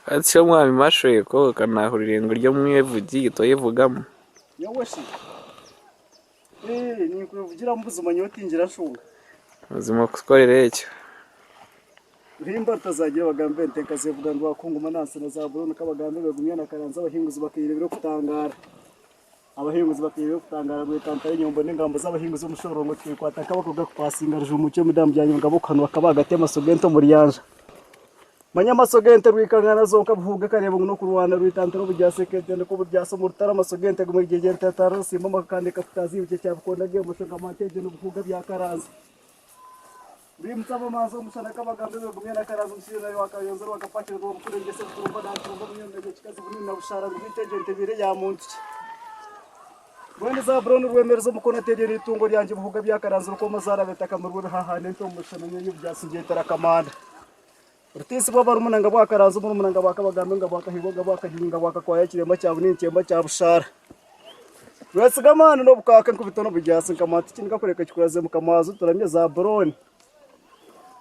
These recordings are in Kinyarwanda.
Ati mwami mashoye ko kanahurira ngo ryo mwevugi toyevugamo. Yoweshi. Ni kuvugira mbuzuma nyotingira shunga. Uzima kukorera icyo. Rimba tazagira bagambe nteka zevuga ngo akunguma nanse na zaburona kabagambe bagumya na karanza abahinguzi bakirebera kutangara. Abahinguzi bakirebera kutangara mu tantare nyombo n'ingambo z'abahinguzi umushoro ngo twikwata kabakoga kupasinga ruje umucyo mudamu bya nyunga bokano bakabagatema sogento muri yanja. Manyamasogente rwikangana zonka buhuga kareba no kurwana rwitantaro bujya sekete ndiko bujyaso mu rutara masogente gumwe gigere tataro simba makande kaputazi uke cyabukondaga mushoka mateje no buhuga bya karanza. Bimtsaba mazo musana kabagambe gumwe na karanza musira wakayonza wakapakira go kurengese kurumba na kurumba myonda gikazi bunini na bushara rwiteje ntebire ya muntu. Bone za brono rwemerzo mukona teje ritungo ryanje buhuga bya karanza uko mazara betaka mu rwo hahane nto mushana nyo byasugiye tarakamanda. Urutisi bwa barumunanga bwakaranza umunanga bakabagambe ngabakahiboga bakahinga bakakwaya kiremba cya bunini cyemba cya bushara. Wese gamana no bukaka nkubitono bujyase nkamati kinga kureka kikuraze mukamazu turamye za brone.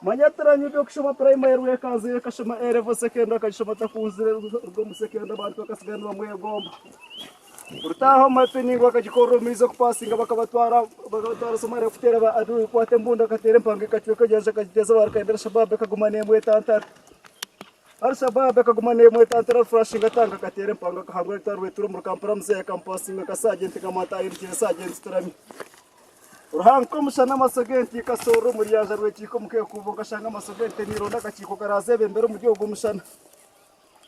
Manyataranye byo kushoma primary we kaze kashoma erevo secondary kashoma takunzire rwo mu secondary abantu bakasigana bamwe gomba. Urutaho mapeningo akagikoro mizo kupasinga bakabatwara somare kutera ba adu kwate mbunda katere mpange kachwe kajaje kagiteza barakaendera shababe kagumane mwe tantar al shababe kagumane mwe tantar flashing atanga katere mpanga kahangwe tarwe turu mu kampara mse kampasinga kasagenti kamata irikire sagenti turami uruhanko mushana masagenti kasoro muri yaje rwe kiko muke kuvuga shanga masagenti nironda kachiko karazebe mbere mu gihugu mushana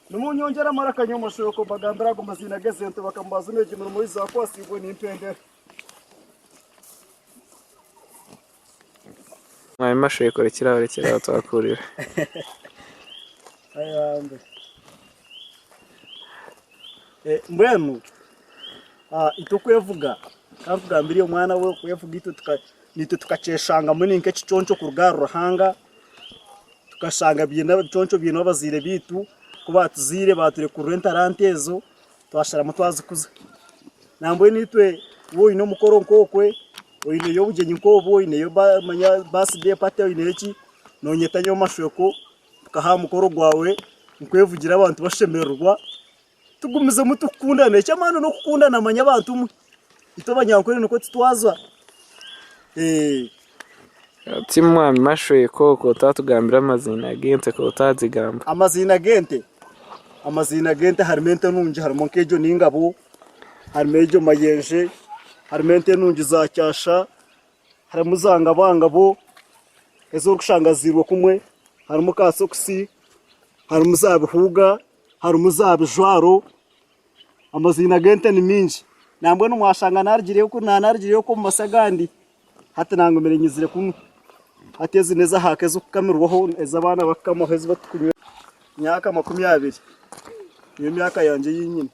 Numunyongera marakanyo mashoko bagambira go mazina gezento bakambaza neje muri za kwasibwe n'impendera. Mwami mashoye ko rekera twakurira. Ayambe. Mbwenu itukuyevuga kavugambira umwana we kuyevuga ito tukaceshanga muri nke ciconco ku rugaro ruhanga tukashanga byina biconco byino bazire bitu kuba tuzire bature ku rentarantezo twashara mutwazi kuza nambo nitwe wo ino mukoro nkokwe oine yo bugenyi nkobo oine yo manya birthday party oine iki nonyeta nyo mashoko tukaha mukoro gwawe nkwevugira abantu bashemerwa tugumize mutukundane cyamano no kukundana manya abantu umwe ito banyankore nuko tutwazwa Ati mwami mashoye ko tatugambira amazina gente ko tazigamba. Amazina gente harmente nunji harimo kejo ningabo harimejo mayenje harimente nunji za cyasha harimo zanga bangabo ezo kushangazirwa kumwe harimo kasoksi harimo zabihuga harimo zabijwaro amazina gente ni minji nambwe numwashanga narigiriye ko nanarigiriye ko masagandi hata nango merenyizire kumwe ateze neza hakezo kukamirwaho ezabana bakamaho ezibatukunywe myaka 20 iyo myaka yanje yinyine